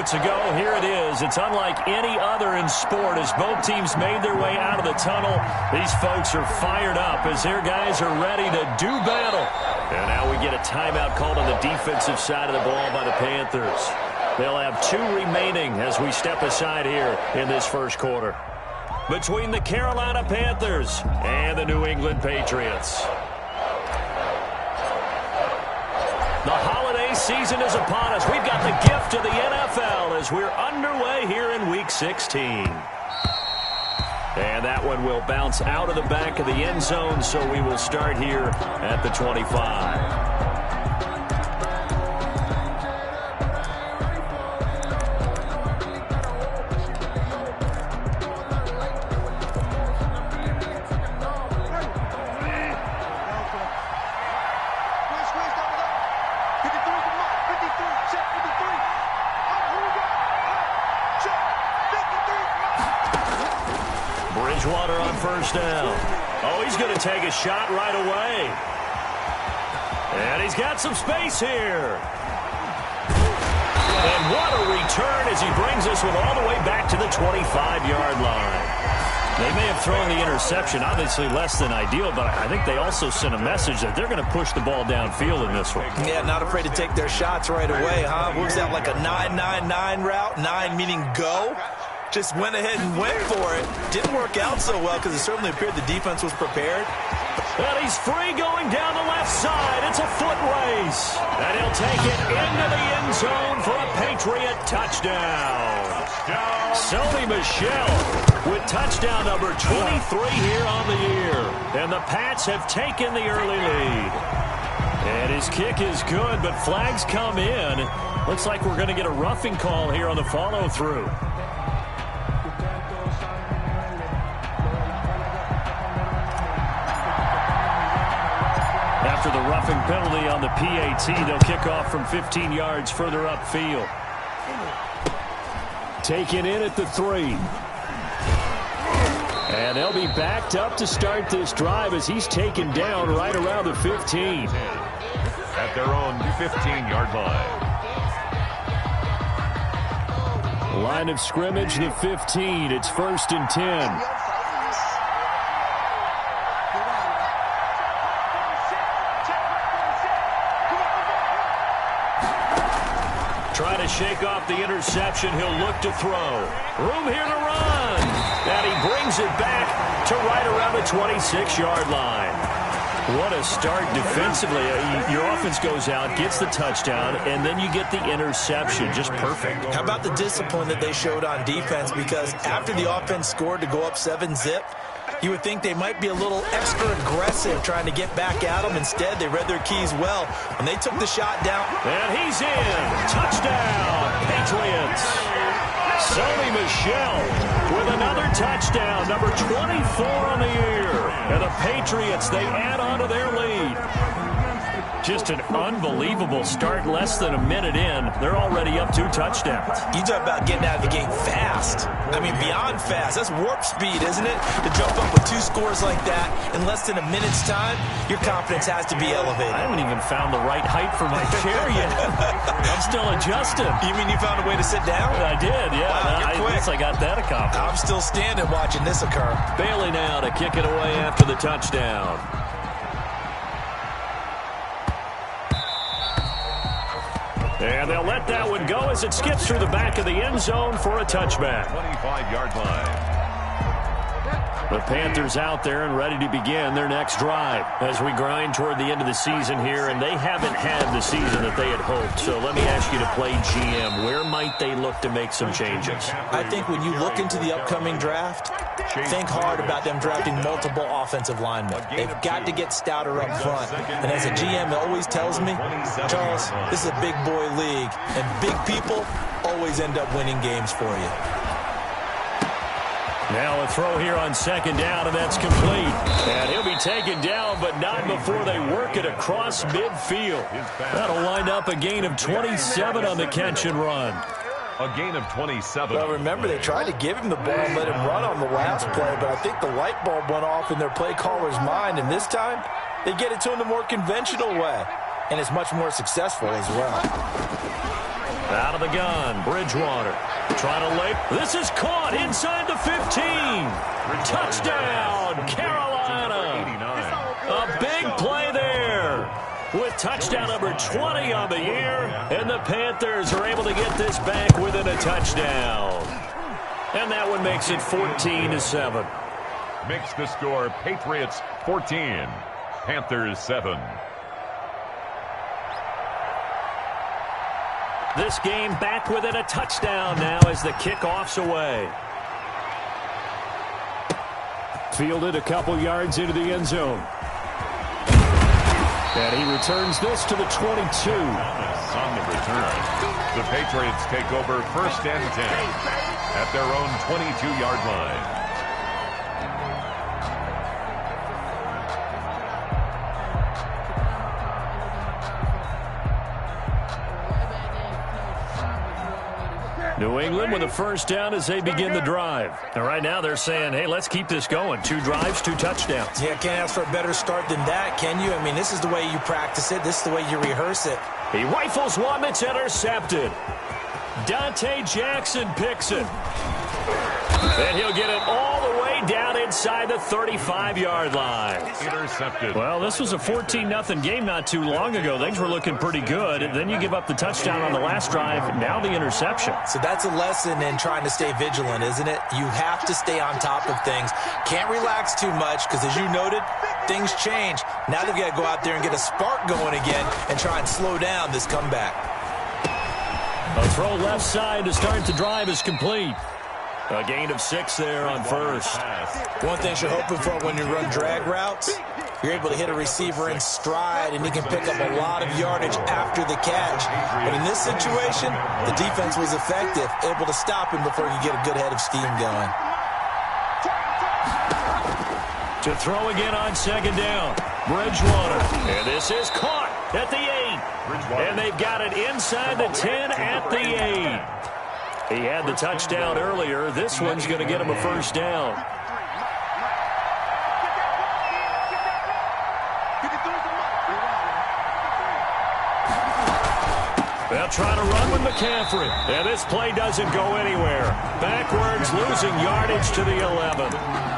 minutes ago, here it is. It's unlike any other in sport as both teams made their way out of the tunnel. These folks are fired up as their guys are ready to do battle. And now we get a timeout called on the defensive side of the ball by the Panthers. They'll have 2 remaining as we step aside here in this first quarter. Between the Carolina Panthers and the New England Patriots. The holiday season is upon us. We've got the gift of the NFL as we're underway here in Week 16. And that one will bounce out of the back of the end zone, so we will start here at the 25. First down. Oh, he's going to take a shot right away. And he's got some space here. And what a return as he brings us all the way back to the 25-yard line. They may have thrown the interception, obviously less than ideal, but I think they also sent a message that they're going to push the ball downfield in this one. Yeah, not afraid to take their shots right away, huh? Was that like a 9-9-9 route? 9 meaning go? Just went ahead and went for it. Didn't work out so well because it certainly appeared the defense was prepared. And he's free going down the left side. It's a foot race. And he'll take it into the end zone for a Patriot touchdown. Sony Michel with touchdown number 23 here on the year. And the Pats have taken the early lead. And his kick is good, but flags come in. Looks like we're going to get a roughing call here on the follow-through. After the roughing penalty on the PAT, they'll kick off from 15 yards further upfield. Taken in at the 3. And they'll be backed up to start this drive as he's taken down right around the 15. At their own 15-yard line. Line of scrimmage, the 15. It's 1st and 10. Try to shake off the interception. He'll look to throw. Room here to run. And he brings it back to right around the 26-yard line. What a start defensively. Your offense goes out, gets the touchdown, and then you get the interception. Just perfect. How about the discipline that they showed on defense? Because after the offense scored to go up 7-zip, you would think they might be a little extra aggressive trying to get back at them. Instead, they read their keys well. When they took the shot down. And he's in. Touchdown, Patriots. Sony Michel with another touchdown, number 24 on the year. And the Patriots, they add on to their lead. Just an unbelievable start. Less than a minute in, they're already up 2 touchdowns. You talk about getting out of the game fast. I mean, beyond fast. That's warp speed, isn't it? To jump up with 2 scores like that in less than a minute's time, your confidence has to be elevated. I haven't even found the right height for my chair yet. I'm still adjusting. You mean you found a way to sit down? I did, yeah. Wow, you're quick. I guess I got that accomplished. I'm still standing watching this occur. Bailey now to kick it away after the touchdown. And they'll let that one go as it skips through the back of the end zone for a touchback. 25-yard line. The Panthers out there and ready to begin their next drive as we grind toward the end of the season here, and they haven't had the season that they had hoped. So let me ask you to play GM. Where might they look to make some changes? I think when you look into the upcoming draft, think hard about them drafting multiple offensive linemen. They've got to get stouter up front. And as a GM always tells me, Charles, this is a big boy league, and big people always end up winning games for you. Now a throw here on 2nd down, and that's complete. And he'll be taken down, but not before they work it across midfield. That'll wind up a gain of 27 on the catch and run. A gain of 27. Well, remember, they tried to give him the ball and let him run on the last play, but I think the light bulb went off in their play caller's mind, and this time they get it to him the more conventional way, and it's much more successful as well. Out of the gun, Bridgewater. Trying to lay. This is caught inside the 15. Touchdown, Carolina. A big play there with touchdown number 20 on the year. And the Panthers are able to get this back within a touchdown. And that one makes it 14-7. Makes the score Patriots 14, Panthers 7. This game back within a touchdown now as the kickoff's away. Fielded a couple yards into the end zone. And he returns this to the 22. On the return, the Patriots take over 1st and 10 at their own 22-yard line. New England with a first down as they begin the drive. And right now they're saying, hey, let's keep this going. 2 drives, 2 touchdowns. Yeah, can't ask for a better start than that, can you? I mean, this is the way you practice it. This is the way you rehearse it. He rifles one that's intercepted. Dante Jackson picks it. And he'll get it all the way down inside the 35-yard line. Intercepted. Well, this was a 14-0 game not too long ago. Things were looking pretty good. Then you give up the touchdown on the last drive. Now the interception. So that's a lesson in trying to stay vigilant, isn't it? You have to stay on top of things. Can't relax too much because, as you noted, things change. Now they've got to go out there and get a spark going again and try and slow down this comeback. A throw left side to start the drive is complete. A gain of 6 there on first. One thing you're hoping for when you run drag routes, you're able to hit a receiver in stride, and he can pick up a lot of yardage after the catch. But in this situation, the defense was effective, able to stop him before he could get a good head of steam going. To throw again on 2nd down. Bridgewater. And this is caught at the 8. And they've got it inside the 10 at the 8. He had the touchdown earlier. This one's going to get him a first down. They'll try to run with McCaffrey. And this play doesn't go anywhere. Backwards, losing yardage to the 11.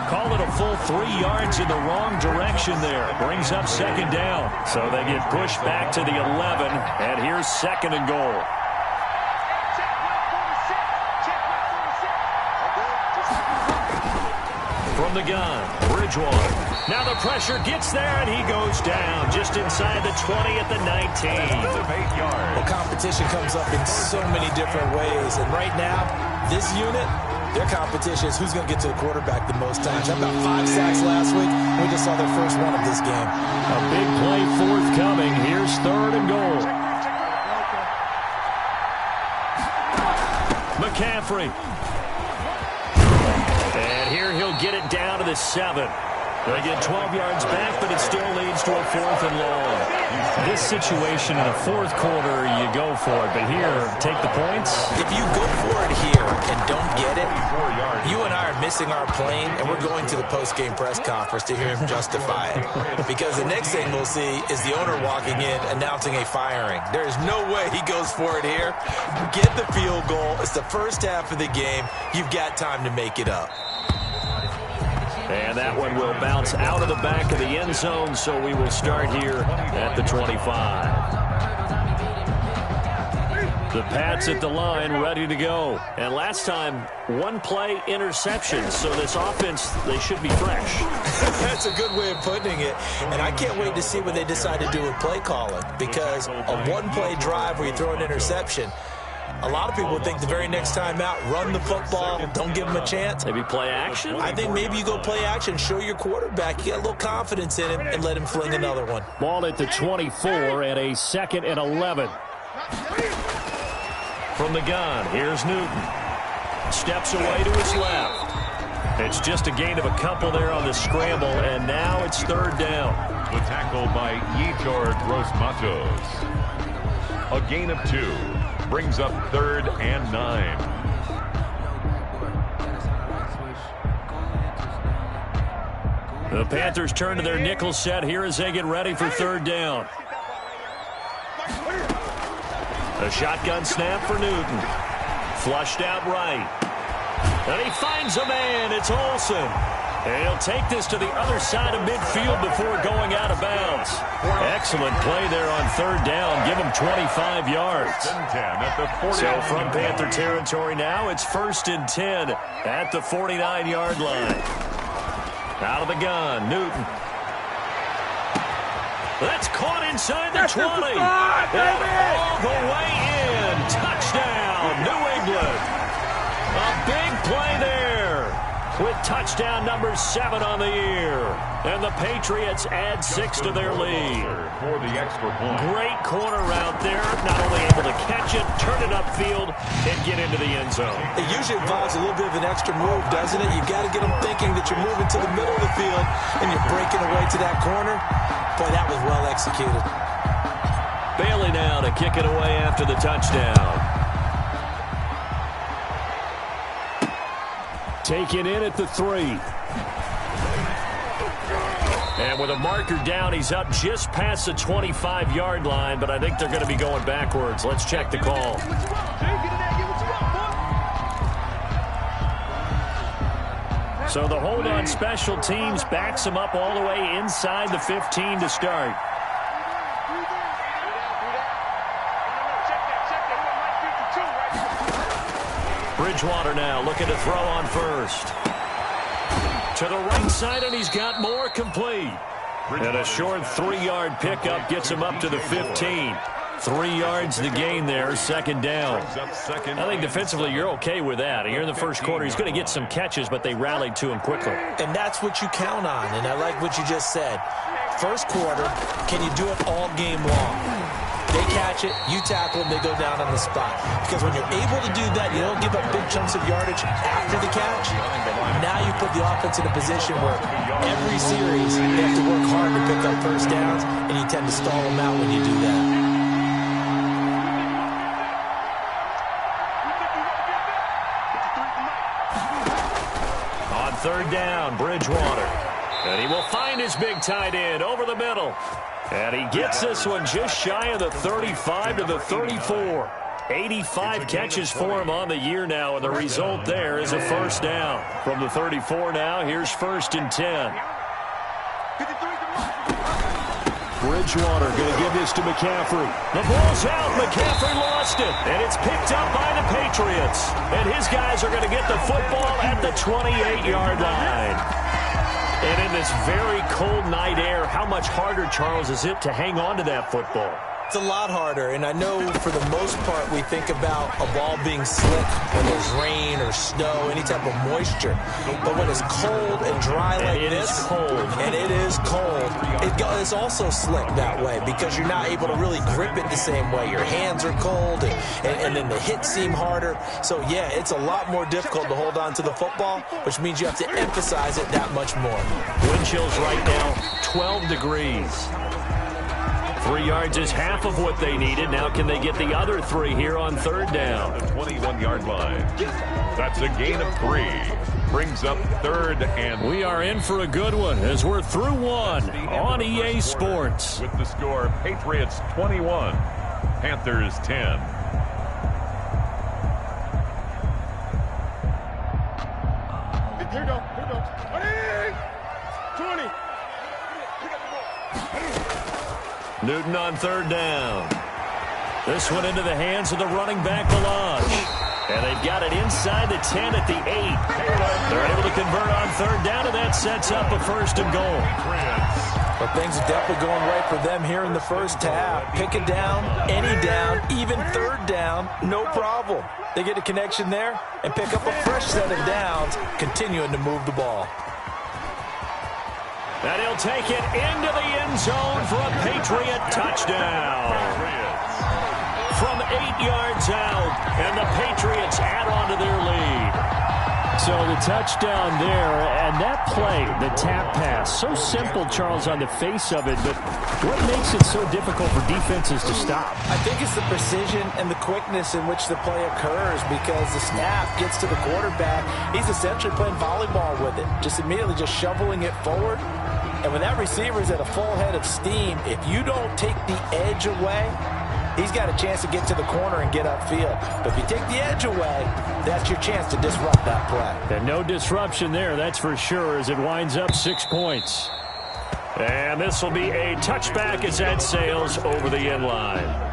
Call it a full 3 yards in the wrong direction there. Brings up 2nd down. So they get pushed back to the 11. And here's 2nd and goal. From the gun, Bridgewater. Now the pressure gets there, and he goes down just inside the 20 at the 19. Well, competition comes up in so many different ways, and right now, this unit, their competition is who's going to get to the quarterback the most times. How about 5 sacks last week? We just saw their first one of this game. A big play forthcoming. Here's 3rd and goal. McCaffrey. And here he'll get it down to the 7. They get 12 yards back, but it still leads to a 4th and long. This situation in the 4th quarter, you go for it. But here, take the points. If you go for it here and don't get it, you and I are missing our plane, and we're going to the post-game press conference to hear him justify it. Because the next thing we'll see is the owner walking in announcing a firing. There is no way he goes for it here. Get the field goal. It's the first half of the game. You've got time to make it up. And that one will bounce out of the back of the end zone, so we will start here at the 25. The Pats at the line, ready to go. And last time, 1 play interception, so this offense, they should be fresh. That's a good way of putting it. And I can't wait to see what they decide to do with play calling, because a 1-play drive where you throw an interception, a lot of people think the very next time out, run the football, don't give them a chance. Maybe play action? I think maybe you go play action, show your quarterback, you get a little confidence in him, and let him fling another one. Ball at the 24 and a 2nd and 11. From the gun, here's Newton. Steps away to his left. It's just a gain of a couple there on the scramble, and now it's 3rd down. The tackle by Yetur Gross-Matos. A gain of 2. Brings up 3rd and 9. The Panthers turn to their nickel set here as they get ready for 3rd down. A shotgun snap for Newton. Flushed out right. And he finds a man. It's Olsen. And he'll take this to the other side of midfield before going out of bounds. Excellent play there on third down. Give him 25 yards. So from Panther territory now, it's 1st and 10 at the 49-yard line. Out of the gun, Newton. That's caught inside the 20. And all the way in. Touchdown, New England. A big play there with touchdown number 7 on the year. And the Patriots add 6 to their lead. For the extra point. Great corner route there. Not only able to catch it, turn it upfield, and get into the end zone. It usually involves a little bit of an extra move, doesn't it? You've got to get them thinking that you're moving to the middle of the field and you're breaking away to that corner. Boy, that was well executed. Bailey now to kick it away after the touchdown. Taken in at the 3. And with a marker down, he's up just past the 25-yard line, but I think they're going to be going backwards. Let's check the call. So the hold on special teams backs him up all the way inside the 15 to start. Bridgewater now looking to throw on first. To the right side, and he's got more complete. And a short 3-yard pickup gets him up to the 15. 3 yards to gain there, 2nd down. I think defensively you're okay with that. Here in the first quarter, he's going to get some catches, but they rallied to him quickly. And that's what you count on, and I like what you just said. First quarter, can you do it all game long? They catch it, you tackle them, they go down on the spot. Because when you're able to do that, you don't give up big chunks of yardage after the catch. Now you put the offense in a position where every series they have to work hard to pick up first downs, and you tend to stall them out when you do that. On third down, Bridgewater. And he will find his big tight end over the middle. And he gets this one just shy of the 35 to the 34. 85 catches for him on the year now, and the result there is a first down. From the 34 now, here's 1st and 10. Bridgewater going to give this to McCaffrey. The ball's out. McCaffrey lost it. And it's picked up by the Patriots. And his guys are going to get the football at the 28-yard line. And in this very cold night air, how much harder, Charles, is it to hang on to that football? It's a lot harder, and I know for the most part we think about a ball being slick when there's rain or snow, any type of moisture. But when it's cold and dry like this, and it is cold, it's also slick that way because you're not able to really grip it the same way. Your hands are cold, and then the hits seem harder. So, yeah, it's a lot more difficult to hold on to the football, which means you have to emphasize it that much more. Wind chills right now, 12 degrees. 3 yards is half of what they needed. Now can they get the other 3 here on third down? The 21-yard line. That's a gain of 3. Brings up 3rd and... We are in for a good one as we're through 1 on EA Sports. With the score, Patriots 21, Panthers 10. Here we go. 20. Newton on third down. This one into the hands of the running back, Melange. And they've got it inside the 10 at the 8. They're able to convert on third down, and that sets up a 1st and goal. But things are definitely going right for them here in the first half. Pick it down, any down, even third down, no problem. They get a connection there and pick up a fresh set of downs, continuing to move the ball. And he'll take it into the end zone for a Patriot touchdown. From 8 yards out, and the Patriots add on to their lead. So the touchdown there, and that play, the tap pass, so simple, Charles, on the face of it, but what makes it so difficult for defenses to stop? I think it's the precision and the quickness in which the play occurs because the snap gets to the quarterback. He's essentially playing volleyball with it, just immediately just shoveling it forward. And when that receiver is at a full head of steam, if you don't take the edge away, he's got a chance to get to the corner and get upfield. But if you take the edge away, that's your chance to disrupt that play. And no disruption there, that's for sure, as it winds up 6 points. And this will be a touchback as that sails over the end line.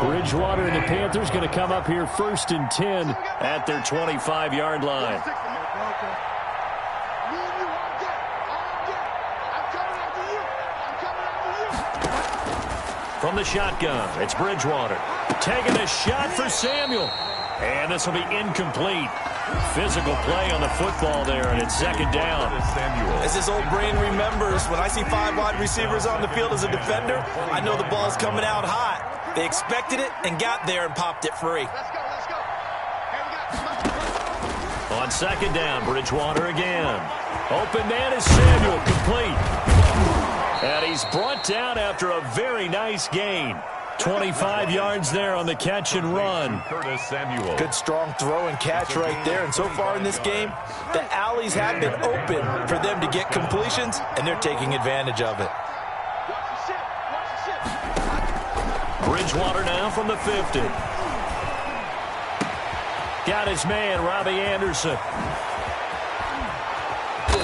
Bridgewater and the Panthers going to come up here 1st and 10 at their 25-yard line. From the shotgun, it's Bridgewater. Taking a shot for Samuel. And this will be incomplete. Physical play on the football there, and it's 2nd down. As his old brain remembers, when I see 5 wide receivers on the field as a defender, I know the ball's coming out hot. They expected it and got there and popped it free. On 2nd down, Bridgewater again. Open man is Samuel, complete. And he's brought down after a very nice gain. 25 yards there on the catch and run. Good strong throw and catch right there. And so far in this game, the alleys have been open for them to get completions, and they're taking advantage of it. Bridgewater now from the 50. Got his man, Robbie Anderson.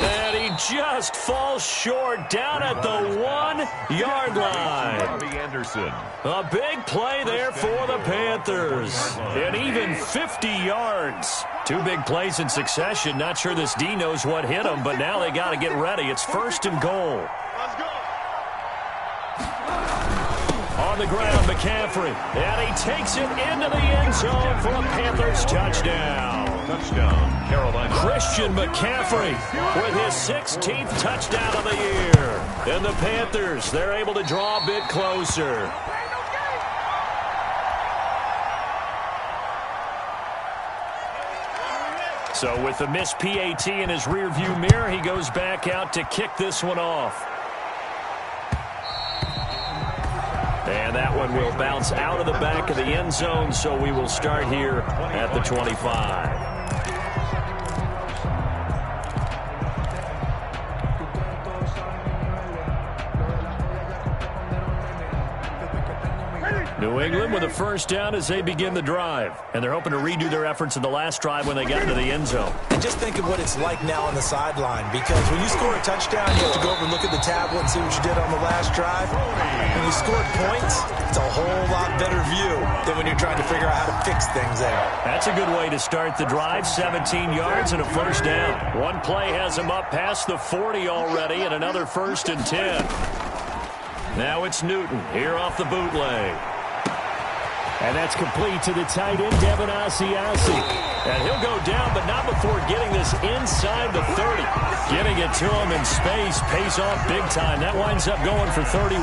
And he just falls short down at the 1-yard line. Robbie Anderson. A big play there for the Panthers. And even 50 yards. 2 big plays in succession. Not sure this D knows what hit him, but now they got to get ready. It's 1st and goal. On the ground, McCaffrey. And he takes it into the end zone for a Panthers touchdown. Touchdown, Carolina. Christian McCaffrey with his 16th touchdown of the year. And the Panthers, they're able to draw a bit closer. So with the missed PAT in his rearview mirror, he goes back out to kick this one off. And that one will bounce out of the back of the end zone, so we will start here at the 25. New England with a 1st down as they begin the drive. And they're hoping to redo their efforts in the last drive when they got into the end zone. And just think of what it's like now on the sideline, because when you score a touchdown, you have to go over and look at the tablet and see what you did on the last drive. When you scored points, it's a whole lot better view than when you're trying to figure out how to fix things there. That's a good way to start the drive. 17 yards and a 1st down. One play has him up past the 40 already, and another 1st and 10. Now it's Newton here off the bootleg. And that's complete to the tight end, Devin Asiasi. And he'll go down, but not before getting this inside the 30. Getting it to him in space pays off big time. That winds up going for 31.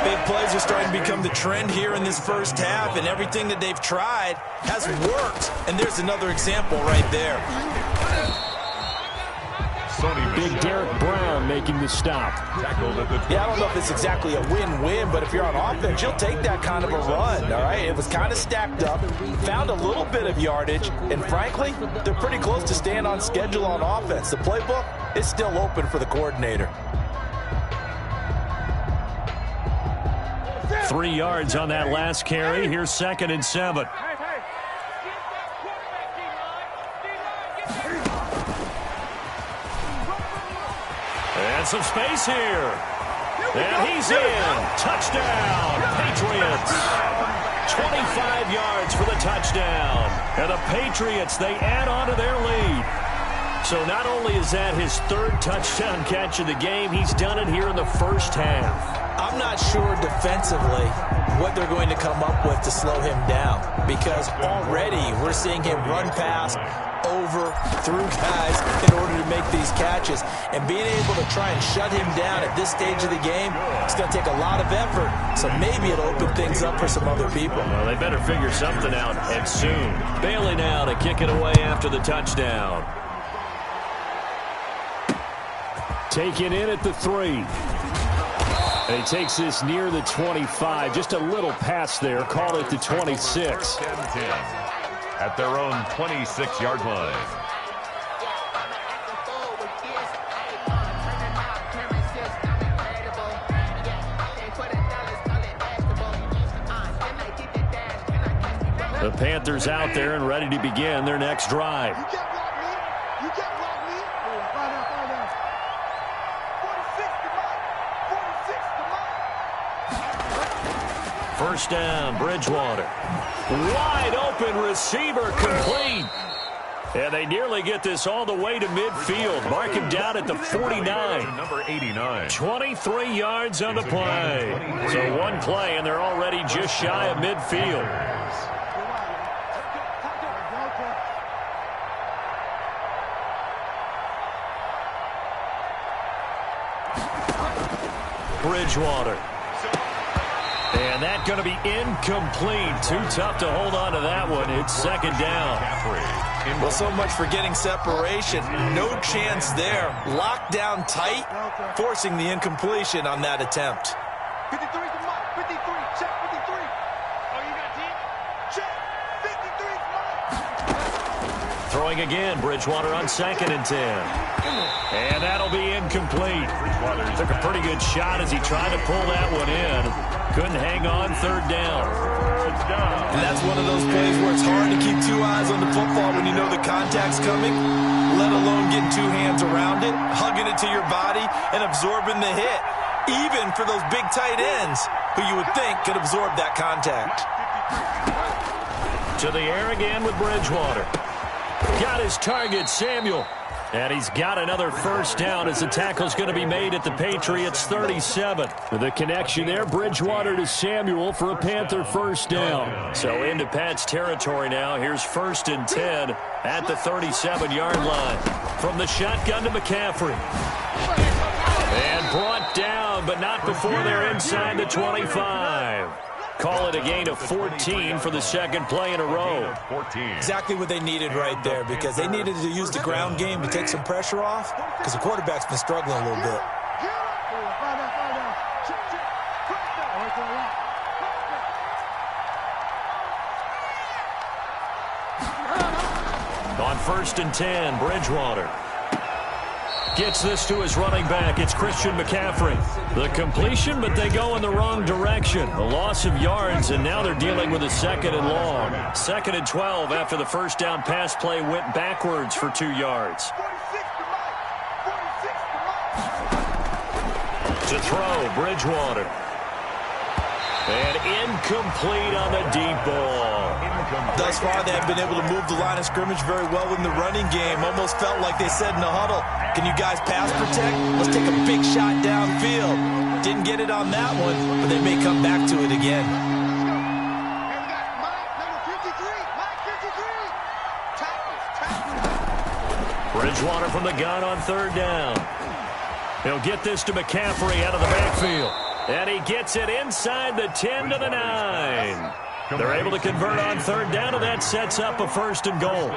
Big plays are starting to become the trend here in this 1st half, and everything that they've tried has worked. And there's another example right there. Big Derek Brown making the stop. Yeah, I don't know if it's exactly a win-win, but if you're on offense, you'll take that kind of a run, all right? It was kind of stacked up, found a little bit of yardage, and frankly, they're pretty close to staying on schedule on offense. The playbook is still open for the coordinator. 3 yards on that last carry. Here's 2nd and 7. And some space here. And he's in. Touchdown, Patriots. 25 yards for the touchdown. And the Patriots, they add on to their lead. So not only is that his 3rd touchdown catch of the game, he's done it here in the 1st half. I'm not sure defensively what they're going to come up with to slow him down, because already we're seeing him run past, over, through guys in order to make these catches. And being able to try and shut him down at this stage of the game, it's going to take a lot of effort. So maybe it'll open things up for some other people. Well, they better figure something out, and soon. Bailey now to kick it away after the touchdown. Taken in at the 3. And he takes this near the 25. Just a little pass there. Call it the 26. 10-10 at their own 26-yard line. The Panthers out there and ready to begin their next drive. First down, Bridgewater. Wide open receiver, complete. And they nearly get this all the way to midfield. Mark him down at the 49. Number 89. 23 yards on the play. So one play, and they're already just shy of midfield. Bridgewater. And that's going to be incomplete. Too tough to hold on to that one. It's second down. Well, so much for getting separation. No chance there. Locked down tight, forcing the incompletion on that attempt. 53 to Mike. 53. Check 53. Oh, you got deep? Check. 53 to Mike. Throwing again. Bridgewater on 2nd and 10. And that'll be incomplete. Took a pretty good shot as he tried to pull that one in. Couldn't hang on. 3rd down. And that's one of those plays where it's hard to keep 2 eyes on the football when you know the contact's coming, let alone getting 2 hands around it, hugging it to your body, and absorbing the hit, even for those big tight ends who you would think could absorb that contact. To the air again with Bridgewater. Got his target, Samuel. And he's got another first down as the tackle's going to be made at the Patriots 37. The connection there, Bridgewater to Samuel for a Panther first down. So into Pat's territory now. Here's 1st and 10 at the 37-yard line. From the shotgun to McCaffrey. And brought down, but not before they're inside the 25. Call it a gain of 14 for the second play in a row. 14. Exactly what they needed right there, because they needed to use the ground game to take some pressure off, because the quarterback's been struggling a little bit. On 1st and 10, Bridgewater gets this to his running back. It's Christian McCaffrey. The completion, but they go in the wrong direction. A loss of yards, and now they're dealing with a 2nd and long. 2nd and 12 after the first down pass play went backwards for 2 yards. To throw, Bridgewater. And incomplete on the deep ball. Thus far, they have been able to move the line of scrimmage very well in the running game. Almost felt like they said in the huddle, can you guys pass protect? Let's take a big shot downfield. Didn't get it on that one, but they may come back to it again. Bridgewater from the gun on 3rd down. He'll get this to McCaffrey out of the backfield. And he gets it inside the 10 to the 9. They're able to convert on 3rd down, and that sets up a 1st and goal.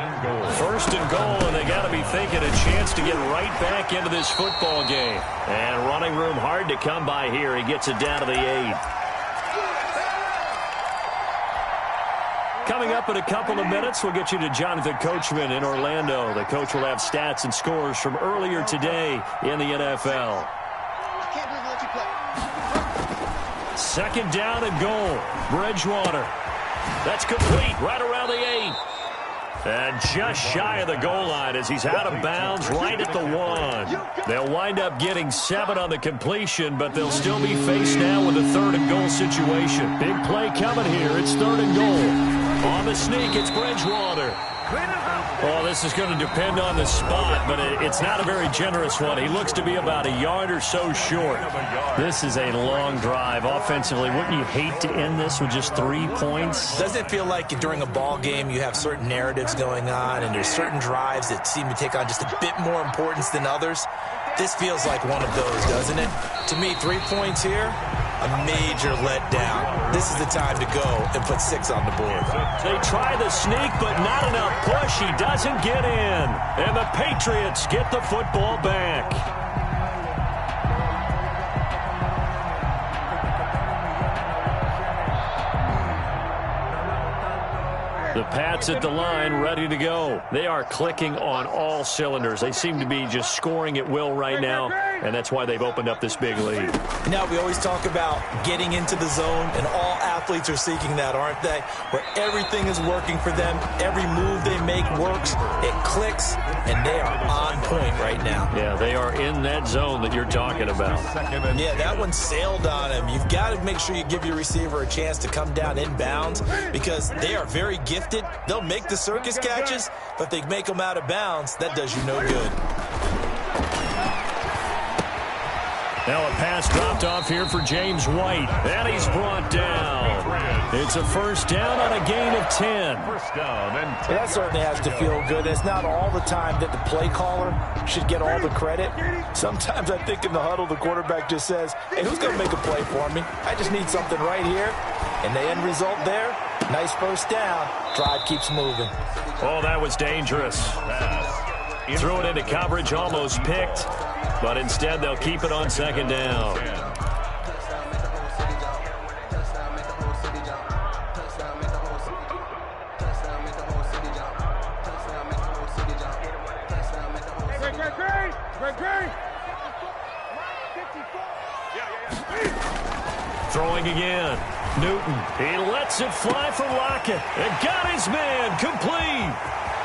1st and goal, and they got to be thinking a chance to get right back into this football game. And running room hard to come by here. He gets it down to the 8. Coming up in a couple of minutes, we'll get you to Jonathan Coachman in Orlando. The coach will have stats and scores from earlier today in the NFL. 2nd down and goal. Bridgewater. That's complete right around the 8. And just shy of the goal line as he's out of bounds right at the 1. They'll wind up getting 7 on the completion, but they'll still be faced now with a 3rd and goal situation. Big play coming here. It's 3rd and goal. On the sneak, it's Bridgewater. Well, this is going to depend on the spot, but it's not a very generous one. He looks to be about a yard or so short. This is a long drive offensively. Wouldn't you hate to end this with just 3 points? Doesn't it feel like during a ball game you have certain narratives going on and there's certain drives that seem to take on just a bit more importance than others? This feels like one of those, doesn't it? To me, 3 points here, a major letdown. This is the time to go and put 6 on the board. They try the sneak, but not enough push. He doesn't get in. And the Patriots get the football back. The Pats at the line, ready to go. They are clicking on all cylinders. They seem to be just scoring at will right now. and that's why they've opened up this big lead. Now, we always talk about getting into the zone, and all athletes are seeking that, aren't they? Where everything is working for them, every move they make works, it clicks, and they are on point right now. Yeah, they are in that zone that you're talking about. Yeah, that one sailed on him. You've got to make sure you give your receiver a chance to come down inbounds because they are very gifted. They'll make the circus catches, but if they make them out of bounds, that does you no good. Now a pass dropped off here for James White, and he's brought down. It's a first down on a gain of 10. That certainly has to feel good. It's not all the time that the play caller should get all the credit. Sometimes I think in the huddle, the quarterback just says, hey, who's going to make a play for me? I just need something right here. And the end result there, nice first down. Drive keeps moving. Oh, that was dangerous. Threw it into coverage, almost picked. But instead, they'll keep it on second down. Throwing again. Newton. He lets it fly for Lockett. And got his man complete.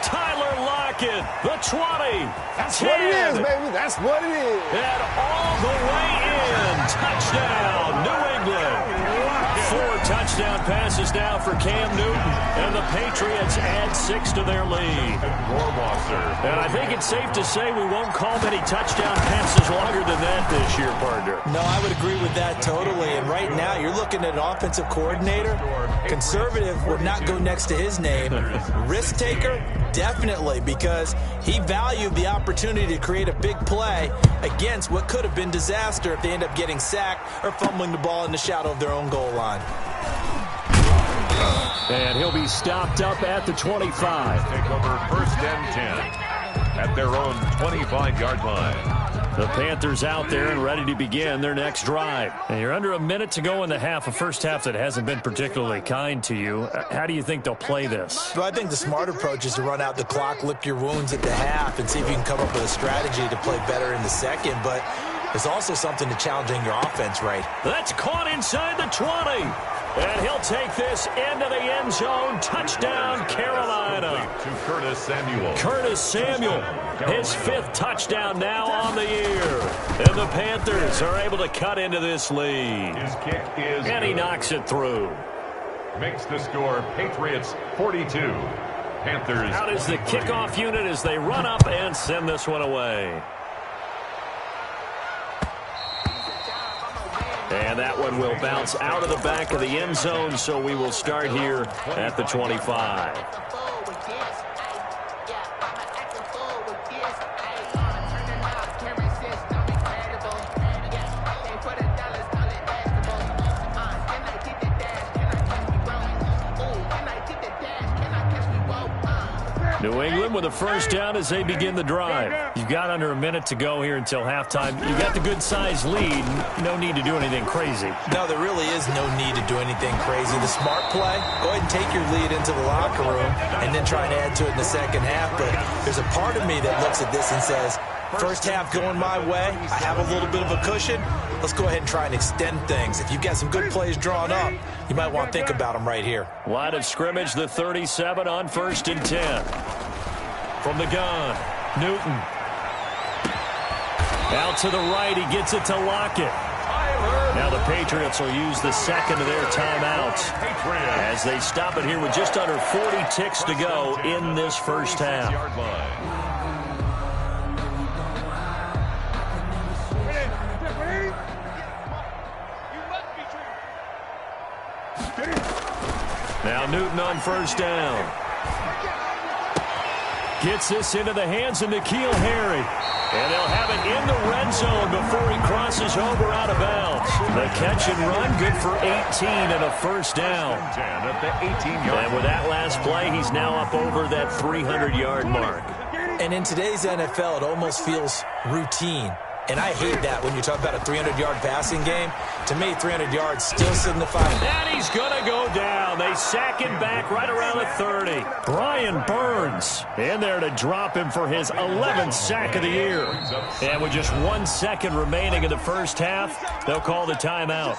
Tyler Lockett, the 20. That's 10. what it is, baby. That's what it is. And all the way in. Touchdown, New England. 4 touchdown passes now for Cam Newton. And the Patriots add 6 to their lead. And I think it's safe to say we won't call many touchdown passes longer than that this year, partner. No, I would agree with that totally. And right now, you're looking at an offensive coordinator. Conservative would not go next to his name. Risk taker, definitely, because he valued the opportunity to create a big play against what could have been disaster if they end up getting sacked or fumbling the ball in the shadow of their own goal line. And he'll be stopped up at the 25. Take over first and 10 at their own 25-yard line. The Panthers out there and ready to begin their next drive. And you're under a minute to go in the half, a first half that hasn't been particularly kind to you. How do you think they'll play this? Well, I think the smart approach is to run out the clock, lick your wounds at the half, and see if you can come up with a strategy to play better in the second. But there's also something to challenging your offense, right? That's caught inside the 20. And he'll take this into the end zone. Touchdown, Carolina. To Curtis Samuel. Curtis Samuel, his 5th touchdown now on the year. And the Panthers are able to cut into this lead. His kick is and he knocks it through. Makes the score Patriots 42. Panthers. Out is the kickoff unit as they run up and send this one away. And that one will bounce out of the back of the end zone, so we will start here at the 25. New England with a first down as they begin the drive. You've got under a minute to go here until halftime. You got the good-sized lead. No need to do anything crazy. No, there really is no need to do anything crazy. The smart play, go ahead and take your lead into the locker room and then try and add to it in the second half. But there's a part of me that looks at this and says, first half going my way, I have a little bit of a cushion. Let's go ahead and try and extend things. If you've got some good plays drawn up, you might want to think about them right here. Line of scrimmage, the 37 on 1st and 10. From the gun, Newton. Out to the right, he gets it to Lockett. Now the Patriots will use the second of their timeouts as they stop it here with just under 40 ticks to go in this first half. Now Newton on first down. Gets this into the hands of N'Keal Harry. And they'll have it in the red zone before he crosses over out of bounds. The catch and run, good for 18 and a first down. And with that last play, he's now up over that 300-yard mark. And in today's NFL, it almost feels routine. And I hate that when you talk about a 300-yard passing game. To me, 300 yards still signify. And he's going to go down. They sack him back right around the 30. Brian Burns in there to drop him for his 11th sack of the year. And with just 1 second remaining in the first half, they'll call the timeout.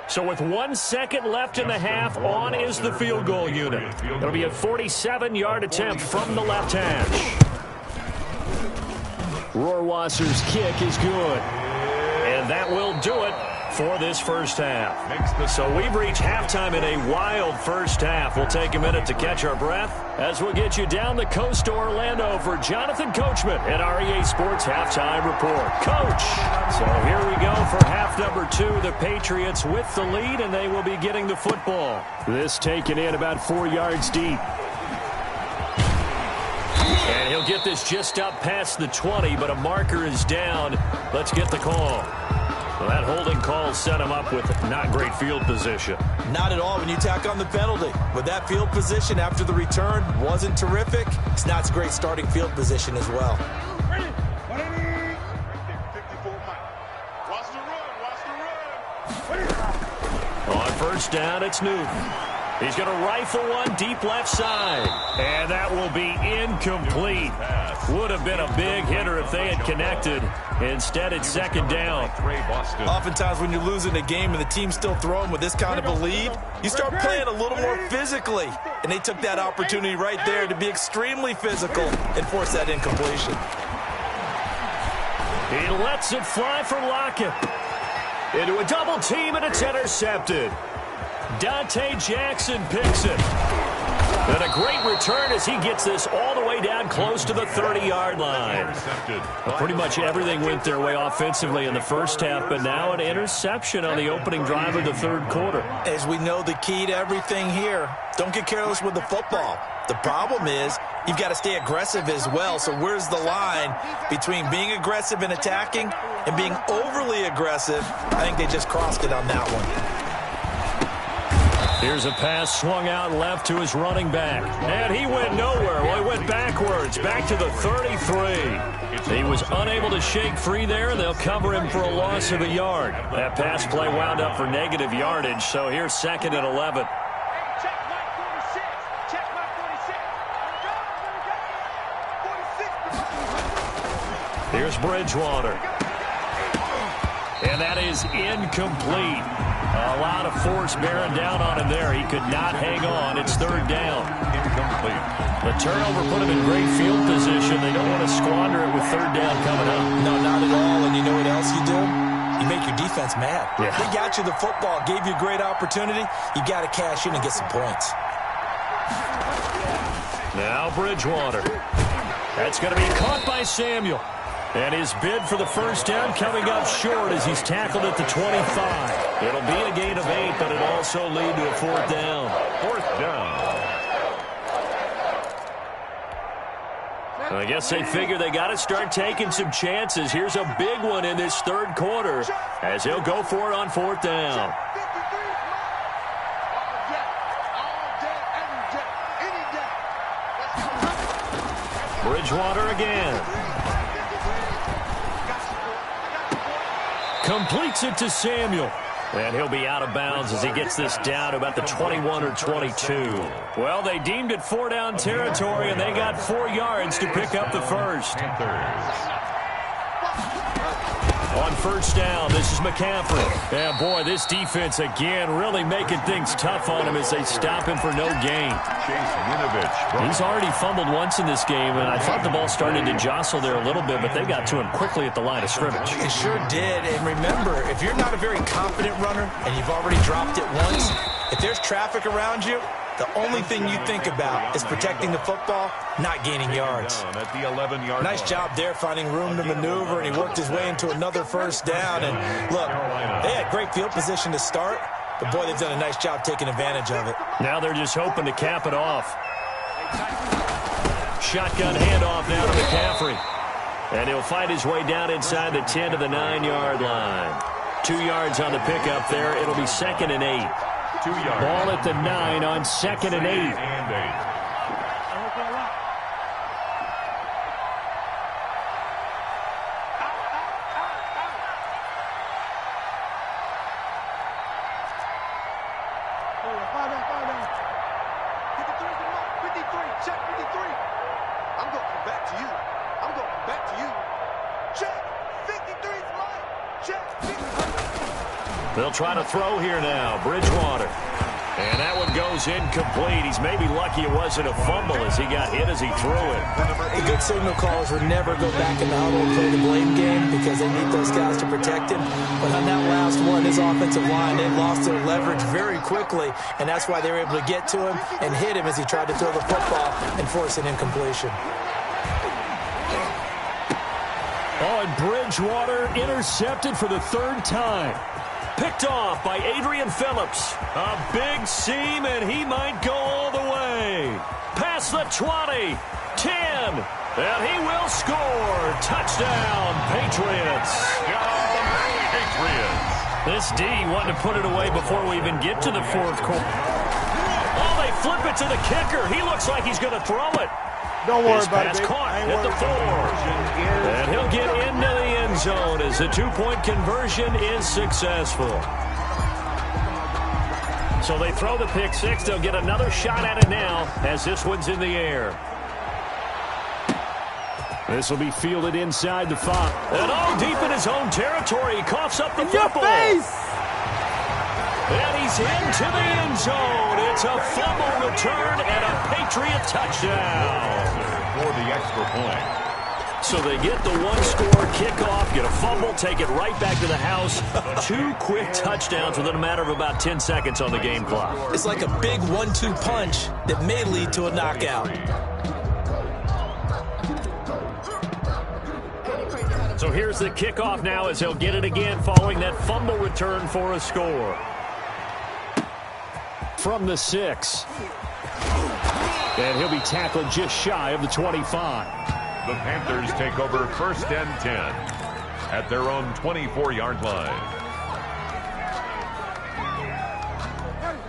So with 1 second left in the half, on is the field goal unit. It'll be a 47-yard attempt from the left hash. Rohrwasser's kick is good. And that will do it for this first half. So we've reached halftime in a wild first half. We'll take a minute to catch our breath as we'll get you down the coast to Orlando for Jonathan Coachman at REA Sports Halftime Report. Coach! So here we go for half number 2. The Patriots with the lead, and they will be getting the football. This taken in about 4 yards deep. And he'll get this just up past the 20, but a marker is down. Let's get the call. Well, that holding call set him up with not great field position. Not at all when you tack on the penalty. With that field position after the return wasn't terrific, it's not a great starting field position as well. On first down, it's Newton. He's going to rifle one deep left side. And that will be incomplete. Would have been a big hitter if they had connected. Instead, it's second down. Oftentimes when you're losing a game and the team's still throwing with this kind of a lead, you start playing a little more physically. And they took that opportunity right there to be extremely physical and force that incompletion. He lets it fly for Lockett. Into a double team, and it's intercepted. Dante Jackson picks it. And a great return as he gets this all the way down close to the 30-yard line. Well, pretty much everything went their way offensively in the first half, but now an interception on the opening drive of the third quarter. As we know, the key to everything here, don't get careless with the football. The problem is you've got to stay aggressive as well. So where's the line between being aggressive and attacking and being overly aggressive? I think they just crossed it on that one. Here's a pass swung out left to his running back. And he went nowhere. Well, he went backwards, back to the 33. He was unable to shake free there, and they'll cover him for a loss of a yard. That pass play wound up for negative yardage, so here's second and 11. Here's Bridgewater. And that is incomplete. A lot of force bearing down on him there. He could not hang on. It's third down. Incomplete. The turnover put him in great field position. They don't want to squander it with third down coming up. No, not at all. And you know what else you do? You make your defense mad. Yeah. They got you the football, gave you a great opportunity. You got to cash in and get some points. Now Bridgewater. That's going to be caught by Samuel. And his bid for the first down coming up short as he's tackled at the 25. It'll be a gain of 8, but it'll also lead to a fourth down. Fourth down. I guess they figure they got to start taking some chances. Here's a big one in this third quarter as he'll go for it on fourth down. Bridgewater again. Completes it to Samuel. And he'll be out of bounds as he gets this down to about the 21 or 22. Well, they deemed it four-down territory, and they got 4 yards to pick up the first. On first down, this is McCaffrey. And, boy, this defense, again, really making things tough on him as they stop him for no gain. He's already fumbled once in this game, and I thought the ball started to jostle there a little bit, but they got to him quickly at the line of scrimmage. It sure did. And remember, if you're not a very confident runner and you've already dropped it once, if there's traffic around you, the only thing you think about is protecting the football, not gaining yards. At the 11-yard nice job there finding room to maneuver, and he worked his way into another first down. And look, they had great field position to start, but boy, they've done a nice job taking advantage of it. Now they're just hoping to cap it off. Shotgun handoff now to McCaffrey. And he'll fight his way down inside the 10 to the 9-yard line. 2 yards on the pickup there. It'll be second and 8. 2 yards. Ball at the 9 on second and 8. Check 53. I'm going to come back to you. I'm going to come back to you. Check 53's mine. Check 53. They'll try to throw here now. Bridgewater. And that one goes incomplete. He's maybe lucky it wasn't a fumble as he got hit as he threw it. The good signal callers would never go back in the huddle and play the blame game because they need those guys to protect him. But on that last one, his offensive line, they lost their leverage very quickly, and that's why they were able to get to him and hit him as he tried to throw the football and force an incompletion. Oh, and Bridgewater intercepted for the third time. Picked off by Adrian Phillips. A big seam, and he might go all the way. Past the 20, 10, and he will score. Touchdown, Patriots. Patriots. This D wanted to put it away before we even get to the fourth quarter. Oh, they flip it to the kicker. He looks like he's going to throw it. Don't worry His about pass it, baby. caught at the 4. And he'll get into the end zone as the two-point conversion is successful. So they throw the pick six. They'll get another shot at it now as this one's in the air. This will be fielded inside the 5. And deep in his own territory. He coughs up the football. And he's into the end zone. It's a fumble return and a Patriot touchdown. For the extra point. So they get the one-score kickoff, get a fumble, take it right back to the house. 2 quick touchdowns within a matter of about 10 seconds on the game clock. It's like a big 1-2 punch that may lead to a knockout. So here's the kickoff now as he'll get it again following that fumble return for a score. From the 6. And he'll be tackled just shy of the 25. The Panthers take over 1st and 10 at their own 24-yard line.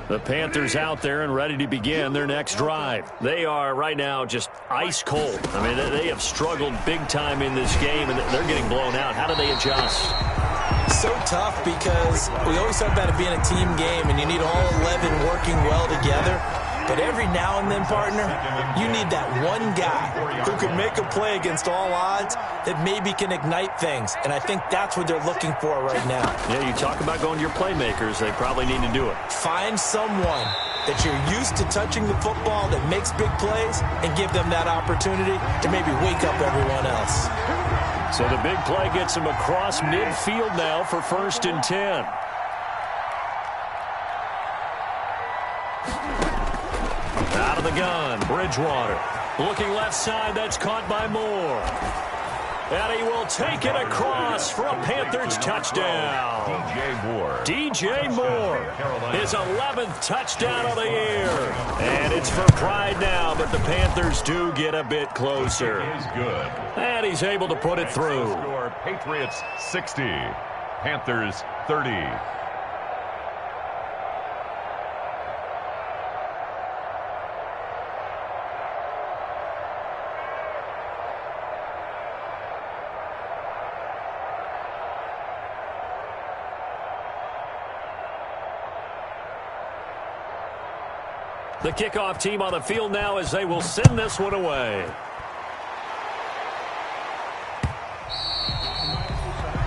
The Panthers out there and ready to begin their next drive. They are right now just ice cold. I mean, they have struggled big time in this game, and they're getting blown out. How do they adjust? So tough because we always talk about it being a team game, and you need all 11 working well together. But every now and then, partner, you need that one guy who can make a play against all odds that maybe can ignite things. And I think that's what they're looking for right now. Yeah, you talk about going to your playmakers. They probably need to do it. Find someone that you're used to touching the football that makes big plays and give them that opportunity to maybe wake up everyone else. So the big play gets him across midfield now for 1st and 10. Out of the gun, Bridgewater. Looking left side, that's caught by Moore. And he will take it across for a Panthers touchdown. DJ Moore, his 11th touchdown of the year. And it's for pride now, but the Panthers do get a bit closer. Is good. And he's able to put it through. Score Patriots 60, Panthers 30. The kickoff team on the field now as they will send this one away.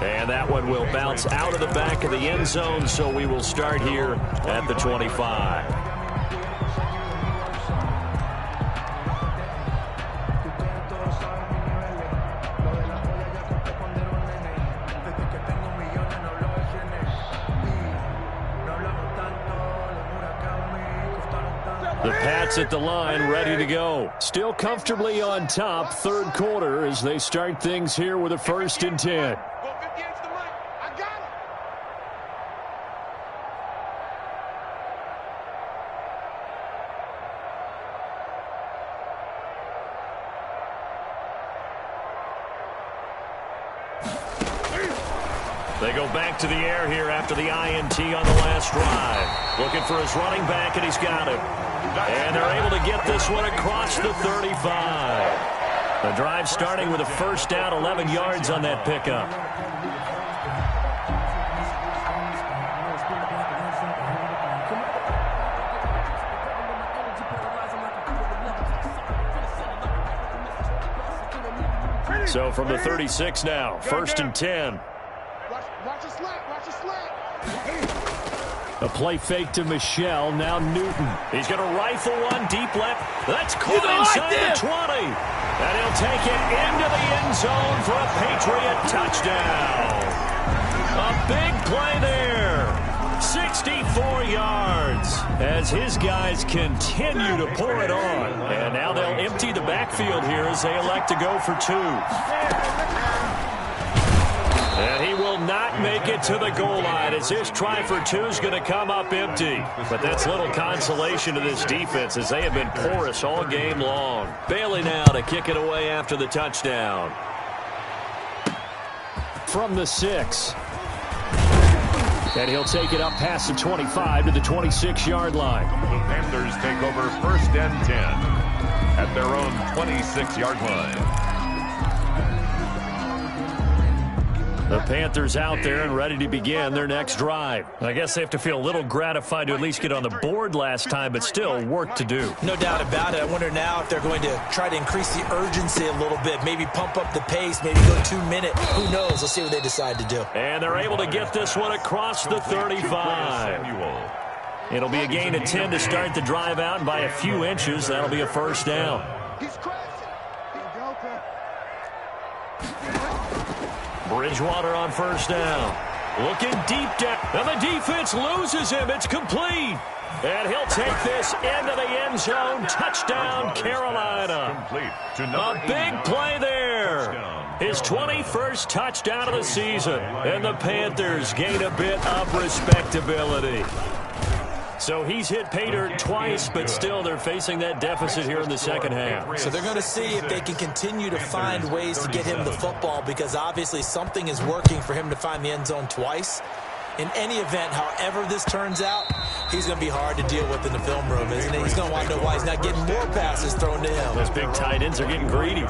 And that one will bounce out of the back of the end zone, so we will start here at the 25. The Pats at the line, ready to go. Still comfortably on top, 3rd quarter, as they start things here with a 1st and 10. Go 58 to the right. I got it. They go back to the air here after the INT on the last drive. Looking for his running back, and he's got him. And they're able to get this one across the 35. The drive starting with a 1st down, 11 yards on that pickup. So from the 36 now, 1st and 10. Watch your slant. Watch your slant. A play fake to Michel. Now Newton. He's going to rifle one deep left. That's caught inside the 20. And he'll take it into the end zone for a Patriot touchdown. A big play there. 64 yards as his guys continue to pour it on. And now they'll empty the backfield here as they elect to go for 2. And he will not make it to the goal line as his try for 2 is going to come up empty. But that's little consolation to this defense as they have been porous all game long. Bailey now to kick it away after the touchdown. From the 6. And he'll take it up past the 25 to the 26-yard line. The Panthers take over 1st and 10 at their own 26-yard line. The Panthers out there and ready to begin their next drive. I guess they have to feel a little gratified to at least get on the board last time, but still work to do. No doubt about it. I wonder now if they're going to try to increase the urgency a little bit, maybe pump up the pace, maybe go 2 minute. Who knows? Let's see what they decide to do. And they're able to get this one across the 35. It'll be a gain of 10 to start the drive out, and by a few inches, that'll be a 1st down. He's crashing. Bridgewater on 1st down. Looking deep down. And the defense loses him. It's complete. And he'll take this into the end zone. Touchdown, Carolina. A big play there. His 21st touchdown of the season. And the Panthers gain a bit of respectability. So he's hit pay dirt twice, but still they're facing that deficit here in the second half. So they're going to see if they can continue to find ways to get him the football, because obviously something is working for him to find the end zone twice. In any event, however this turns out, he's going to be hard to deal with in the film room, isn't he? He's going to want to know why he's not getting more passes thrown to him. Those big tight ends are getting greedy.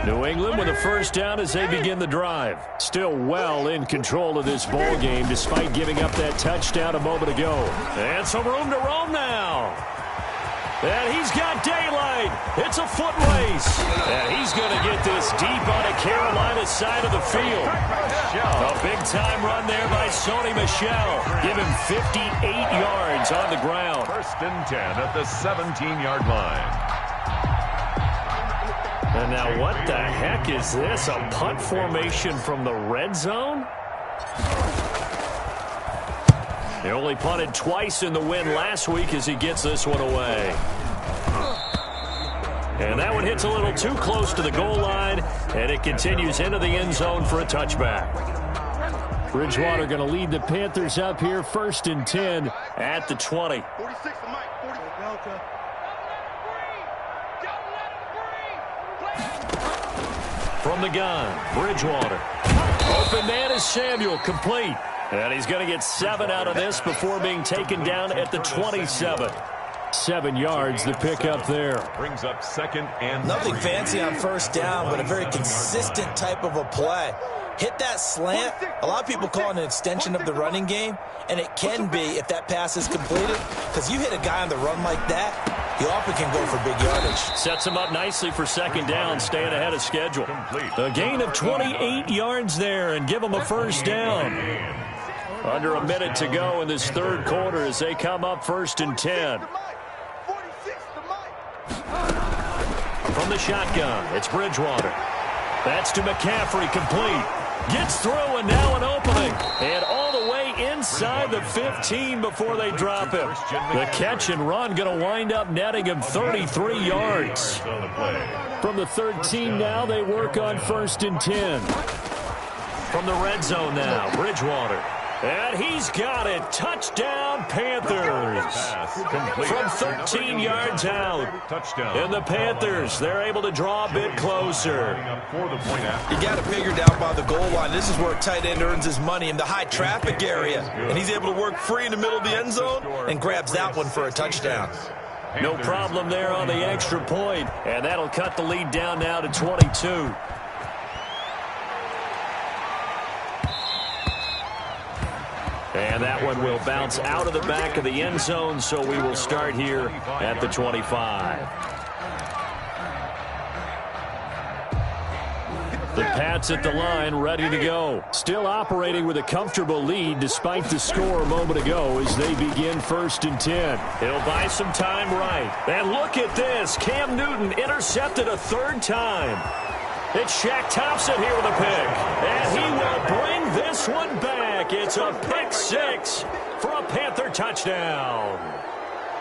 New England with a 1st down as they begin the drive. Still well in control of this ball game despite giving up that touchdown a moment ago. And some room to roam now. And he's got daylight. It's a foot race. And he's going to get this deep on the Carolina side of the field. A big-time run there by Sony Michel. Give him 58 yards on the ground. 1st and 10 at the 17-yard line. And now what the heck is this? A punt formation from the red zone? He only punted twice in the win last week as he gets this one away. And that one hits a little too close to the goal line, and it continues into the end zone for a touchback. Bridgewater going to lead the Panthers up here, 1st and 10 at the 20. 46 to Mike. 40 Delta. From the gun, Bridgewater. Open man is Samuel, complete. And he's going to get 7 out of this before being taken down at the 27. 7 yards, the pickup there. Brings up 2nd and Nothing fancy on 1st down, but a very consistent type of a play. Hit that slant. A lot of people call it an extension of the running game, and it can be if that pass is completed, because you hit a guy on the run like that, he often can go for big yardage. Sets him up nicely for 2nd down, staying ahead of schedule. A gain of 28 yards there and give him a 1st down. Under a minute to go in this 3rd quarter as they come up 1st and 10. From the shotgun, it's Bridgewater. That's to McCaffrey, complete. Gets through, and now an opening. And all the way inside the 15 before they drop him. The catch and run going to wind up netting him 33 yards. From the 13 now, they work on 1st and 10. From the red zone now, Bridgewater. And he's got it. Touchdown, Panthers. From 13 yards out. And the Panthers, they're able to draw a bit closer. You got to figure down by the goal line. This is where a tight end earns his money, in the high traffic area. And he's able to work free in the middle of the end zone and grabs that one for a touchdown. No problem there on the extra point. And that'll cut the lead down now to 22. And that one will bounce out of the back of the end zone, so we will start here at the 25. The Pats at the line, ready to go. Still operating with a comfortable lead despite the score a moment ago as they begin 1st and 10. He'll buy some time right. And look at this. Cam Newton intercepted a 3rd time. It's Shaq Thompson here with a pick. And he will bring this one back. It's a pick 6 for a Panther touchdown.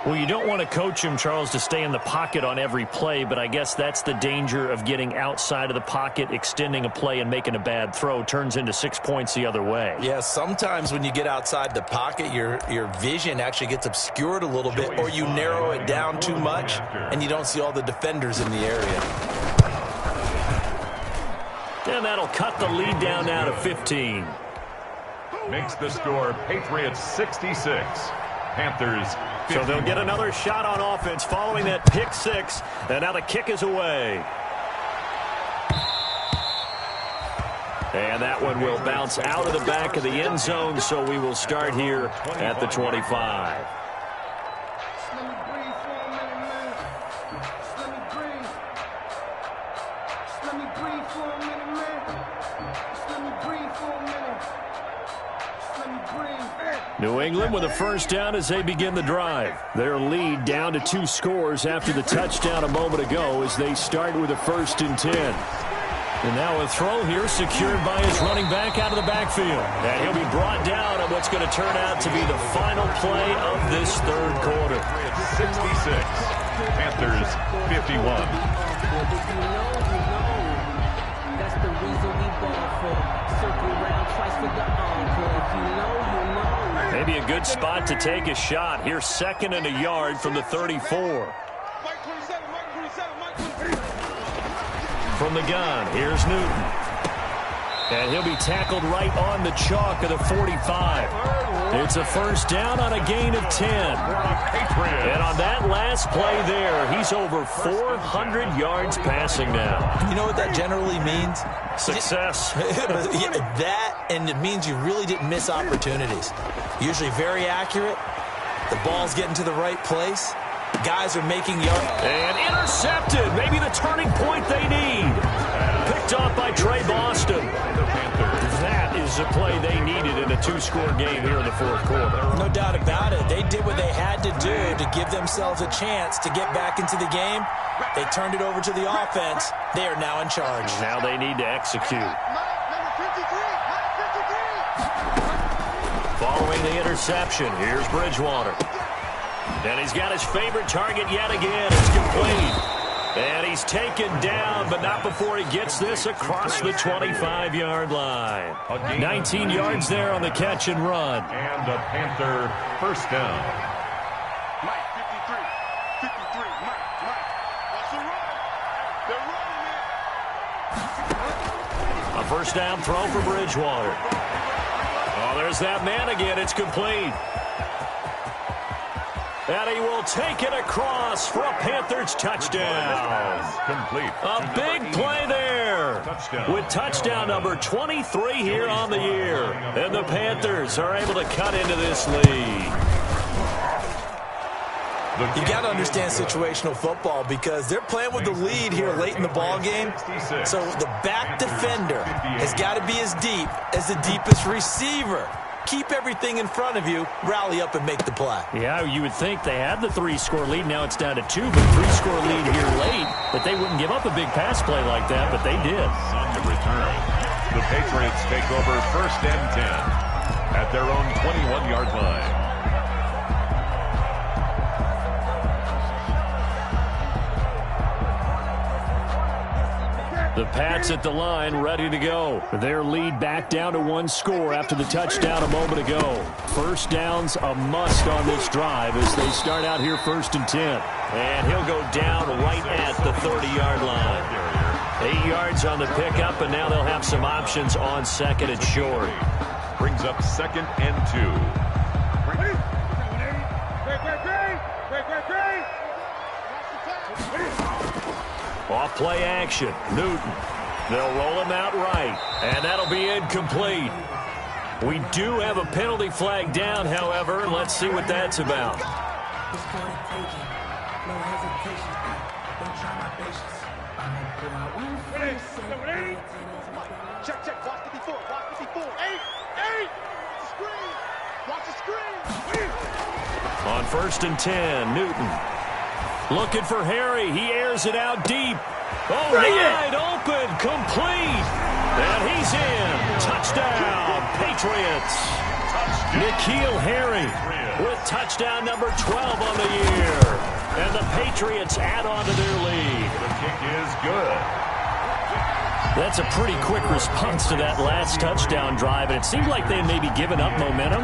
Well, you don't want to coach him, Charles, to stay in the pocket on every play, but I guess that's the danger of getting outside of the pocket, extending a play, and making a bad throw. Turns into 6 points the other way. Yeah, sometimes when you get outside the pocket, your vision actually gets obscured a little bit, or you narrow it down too much, and you don't see all the defenders in the area. And that'll cut the lead down now to 15. Makes the score Patriots 66, Panthers 51. So they'll get another shot on offense following that pick 6, and now the kick is away. And that one will bounce out of the back of the end zone, so we will start here at the 25. New England with a 1st down as they begin the drive. Their lead down to 2 scores after the touchdown a moment ago as they start with a 1st and 10. And now a throw here secured by his running back out of the backfield. And he'll be brought down on what's going to turn out to be the final play of this 3rd quarter. 66, Panthers 51. That's the reason we ball for. Circle round twice for the encore. If you know, you know. Maybe a good spot to take a shot. Here's 2nd and a yard from the 34. From the gun, here's Newton. And he'll be tackled right on the chalk of the 45. It's a 1st down on a gain of 10. And on that last play there, he's over 400 yards passing now. You know what that generally means? Success. That, and it means you really didn't miss opportunities. Usually very accurate. The ball's getting to the right place. Guys are making yards. And intercepted. Maybe the turning point they need. Picked off by Trey Boston. That is the play they needed in a 2-score game here in the 4th quarter. No doubt about it. They did what they had to do to give themselves a chance to get back into the game. They turned it over to the offense. They are now in charge. Now they need to execute. Following the interception, here's Bridgewater. And he's got his favorite target yet again. It's complete. And he's taken down, but not before he gets this across the 25-yard line. 19 yards there on the catch and run. And a Panther 1st down. Mike, 53, Mike. That's a run. They're running it. A 1st down throw for Bridgewater. Oh, there's that man again. It's complete. And he will take it across for a Panthers touchdown. Complete. A big play there with touchdown number 23 here on the year. And the Panthers are able to cut into this lead. You got to understand situational football because they're playing with the lead here late in the ball game. So the back defender has got to be as deep as the deepest receiver. Keep everything in front of you, rally up and make the play. Yeah, you would think they had the 3-score lead. Now it's down to 2, but 3-score lead here late. That they wouldn't give up a big pass play like that, but they did. On the return, the Patriots take over 1st and 10 at their own 21-yard line. The Pats at the line, ready to go. Their lead back down to 1 score after the touchdown a moment ago. 1st down's a must on this drive as they start out here 1st and 10. And he'll go down right at the 30-yard line. 8 yards on the pickup, and now they'll have some options on 2nd and short. Brings up 2nd and 2. Off play action. Newton. They'll roll him out right. And that'll be incomplete. We do have a penalty flag down, however, and let's see what that's about. Check, check. Watch the before. Watch the before. Eight. Screen. Watch the screen. On 1st and 10, Newton. Looking for Harry. He airs it out deep. Oh, wide open. Complete. And he's in. Touchdown, Patriots. N'Keal Harry with touchdown number 12 on the year. And the Patriots add on to their lead. The kick is good. That's a pretty quick response to that last touchdown drive, and it seemed like they may be giving up momentum.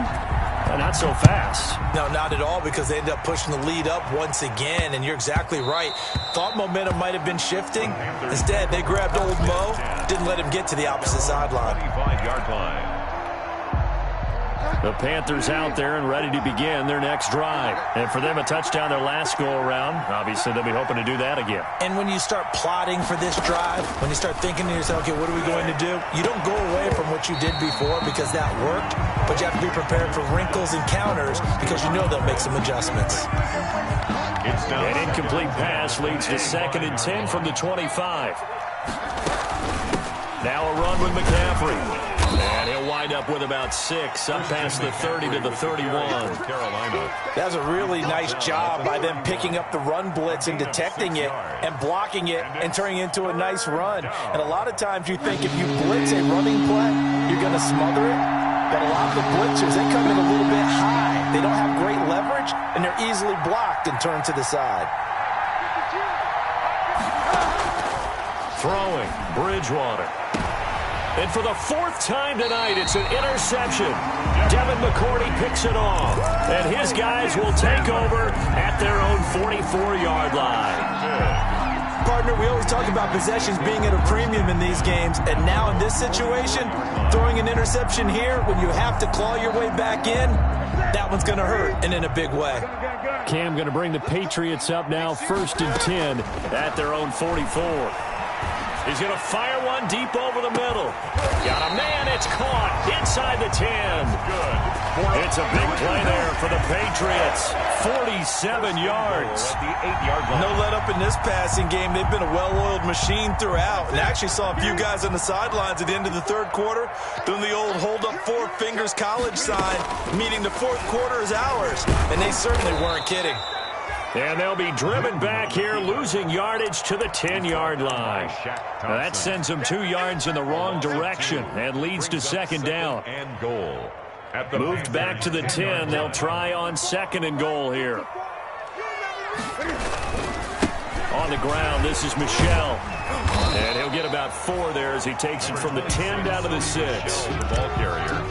Not so fast. No, not at all, because they ended up pushing the lead up once again, and you're exactly right. Thought momentum might have been shifting. Instead, they grabbed old Mo, didn't let him get to the opposite sideline. 25-yard line. The Panthers out there and ready to begin their next drive. And for them, a touchdown their last go-around. Obviously, they'll be hoping to do that again. And when you start plotting for this drive, when you start thinking to yourself, okay, what are we going to do? You don't go away from what you did before because that worked, but you have to be prepared for wrinkles and counters because you know they'll make some adjustments. An incomplete pass leads to 2nd and 10 from the 25. Now a run with McCaffrey. And he'll wind up with about 6, up past the 30 to the 31. Carolina. That was a really nice job by them picking up the run blitz and detecting it and blocking it and turning it into a nice run. And a lot of times you think if you blitz a running play, you're going to smother it. But a lot of the blitzers, they come in a little bit high. They don't have great leverage, and they're easily blocked and turned to the side. Throwing, Bridgewater. And for the 4th time tonight, it's an interception. Devin McCourty picks it off. And his guys will take over at their own 44-yard line. Partner, we always talk about possessions being at a premium in these games. And now in this situation, throwing an interception here when you have to claw your way back in, that one's going to hurt, and in a big way. Cam going to bring the Patriots up now, 1st and 10 at their own 44. He's going to fire one deep over the middle. Got a man. It's caught inside the 10. Good. It's a big play there for the Patriots. 47 yards. At the 8-yard line. No let up in this passing game. They've been a well-oiled machine throughout. And I actually saw a few guys on the sidelines at the end of the 3rd quarter doing the old hold up 4 fingers college sign, meaning the 4th quarter is ours. And they certainly weren't kidding. And they'll be driven back here, losing yardage to the 10-yard line. Now that sends them 2 yards in the wrong direction and leads to 2nd down. And goal. Moved back to the 10. They'll try on 2nd and goal here. On the ground, this is Michel. And he'll get about 4 there as he takes it from the 10 down to the 6.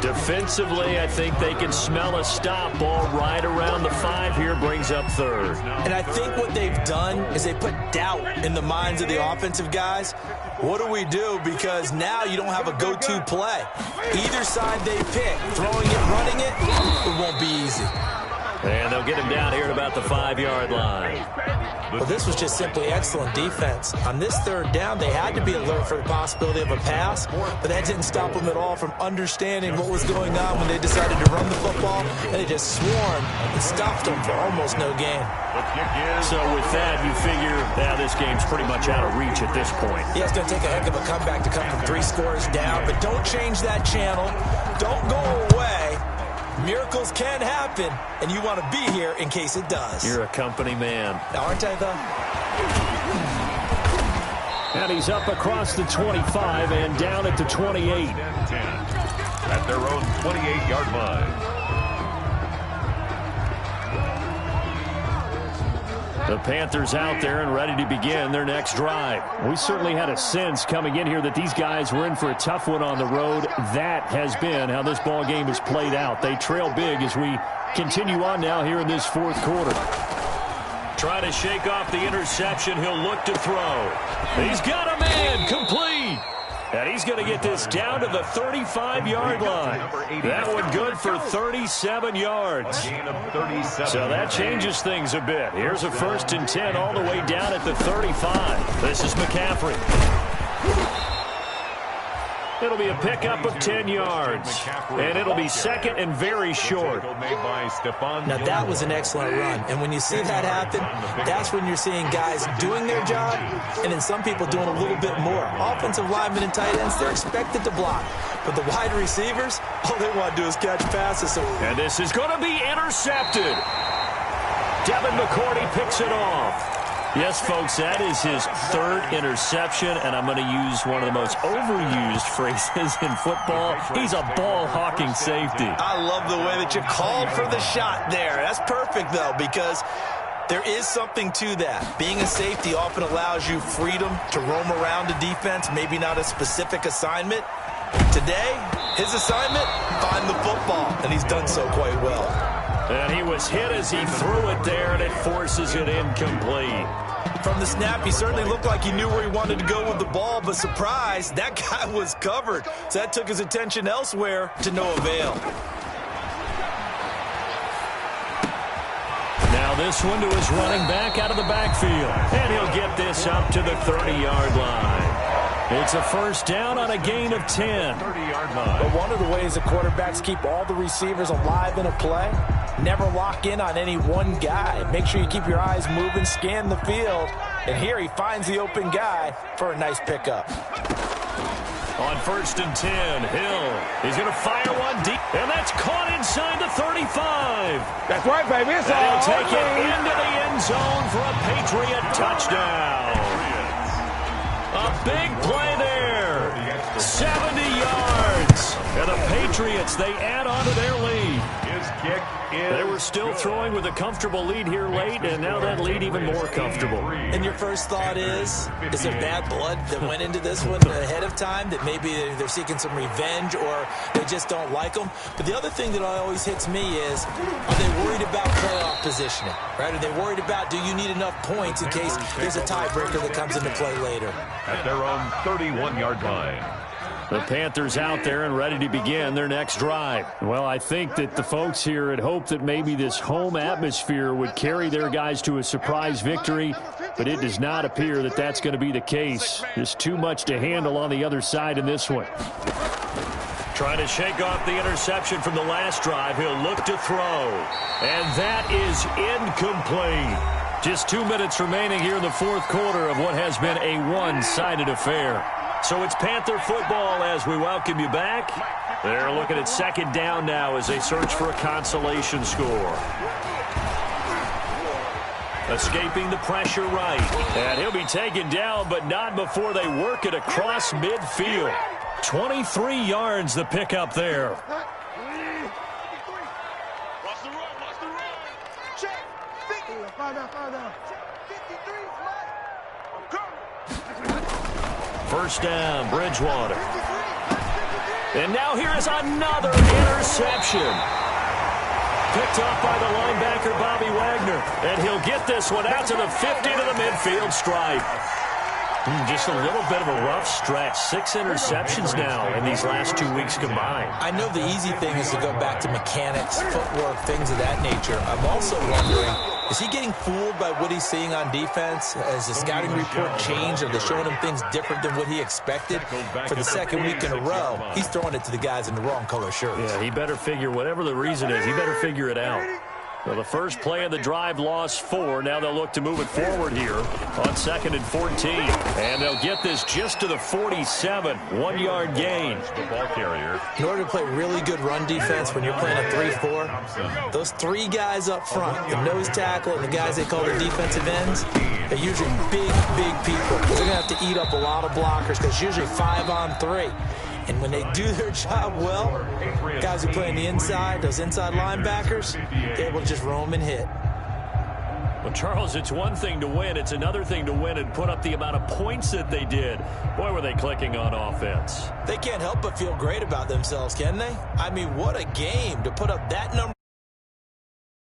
Defensively, I think they can smell a stop. Ball right around the 5 here, brings up 3rd. And I think what they've done is they put doubt in the minds of the offensive guys. What do we do? Because now you don't have a go-to play. Either side they pick, throwing it, running it, it won't be easy. And they'll get him down here at about the 5-yard line. Well, this was just simply excellent defense. On this 3rd down, they had to be alert for the possibility of a pass, but that didn't stop them at all from understanding what was going on when they decided to run the football, and they just swarmed and stopped them for almost no gain. So with that, you figure now this game's pretty much out of reach at this point. Yeah, it's going to take a heck of a comeback to come from 3 scores down, but don't change that channel. Don't go away. Miracles can happen, and you want to be here in case it does. You're a company man. Aren't I, though? And he's up across the 25 and down at the 28. At their own 28-yard line. The Panthers out there and ready to begin their next drive. We certainly had a sense coming in here that these guys were in for a tough one on the road. That has been how this ball game has played out. They trail big as we continue on now here in this 4th quarter. Try to shake off the interception. He'll look to throw. He's got a man. Complete. And he's going to get this down to the 35-yard line. That one good for 37 yards. So that changes things a bit. Here's a 1st and 10 all the way down at the 35. This is McCaffrey. It'll be a pickup of 10 yards. And it'll be second and very short. Now, that was an excellent run. And when you see that happen, that's when you're seeing guys doing their job and then some people doing a little bit more. Offensive linemen and tight ends, they're expected to block. But the wide receivers, all they want to do is catch passes. And this is going to be intercepted. Devin McCourty picks it off. Yes, folks, that is his third interception, and I'm going to use one of the most overused phrases in football. He's a ball-hawking safety. I love the way that you called for the shot there. That's perfect, though, because there is something to that. Being a safety often allows you freedom to roam around a defense, maybe not a specific assignment. Today, his assignment, find the football, and he's done so quite well. And he was hit as he threw it there, and it forces it incomplete. From the snap, he certainly looked like he knew where he wanted to go with the ball, but surprise, that guy was covered. So that took his attention elsewhere to no avail. Now this one to his running back out of the backfield. And he'll get this up to the 30-yard line. It's a first down on a gain of 10. 30-yard line. But one of the ways that quarterbacks keep all the receivers alive in a play, never lock in on any one guy. Make sure you keep your eyes moving, scan the field. And here he finds the open guy for a nice pickup. On first and 10, Hill. He's going to fire one deep. And that's caught inside the 35. That's right, baby. It's And all he'll take it into the end zone for a Patriot touchdown. A big play there. 70 yards. And the Patriots, they add on to their lead. His kick is They were still throwing with a comfortable lead here late, and now that lead even more comfortable. And your first thought is there bad blood that went into this one ahead of time, that maybe they're seeking some revenge or they just don't like them? But the other thing that always hits me is, are they worried about playoff positioning? Right? Are they worried about, do you need enough points in case there's a tiebreaker that comes into play later? at their own 31-yard line. The Panthers out there and ready to begin their next drive. Well, I think that the folks here had hoped that maybe this home atmosphere would carry their guys to a surprise victory, but it does not appear that that's going to be the case. Just too much to handle on the other side in this one. Trying to shake off the interception from the last drive. He'll look to throw. And that is incomplete. Just 2 minutes remaining here in the fourth quarter of what has been a one-sided affair. So it's Panther football as we welcome you back. They're looking at second down now as they search for a consolation score. Escaping the pressure right. And he'll be taken down, but not before they work it across midfield. 23 yards the pickup there. Watch the run, watch the run. Check. 50. Find out. Check. 53's mine. I'm coming. First down, Bridgewater. And now here is another interception. Picked off by the linebacker, Bobby Wagner. And he'll get this one out to the 50 to the midfield stripe. Just a little bit of a rough stretch. 6 interceptions now in these last 2 weeks combined. I know the easy thing is to go back to mechanics, footwork, things of that nature. I'm also wondering, is he getting fooled by what he's seeing on defense? Has the scouting report changed? Are they showing him things different than what he expected? For the second week in a row, he's throwing it to the guys in the wrong color shirts. Yeah, he better figure, whatever the reason is, he better figure it out. Well, the first play of the drive lost 4. Now they'll look to move it forward here on 2nd and 14. And they'll get this just to the 47. 1-yard gain. The ball carrier. In order to play really good run defense when you're playing a 3-4, those 3 guys up front, the nose tackle and the guys they call the defensive ends, they're usually big people. They're going to have to eat up a lot of blockers because it's usually 5-on-3. And when they do their job well, guys who play on the inside, those inside linebackers, they're able to just roam and hit. Well, Charles, it's one thing to win. It's another thing to win and put up the amount of points that they did. Boy, were they clicking on offense. They can't help but feel great about themselves, can they? I mean, what a game to put up that number.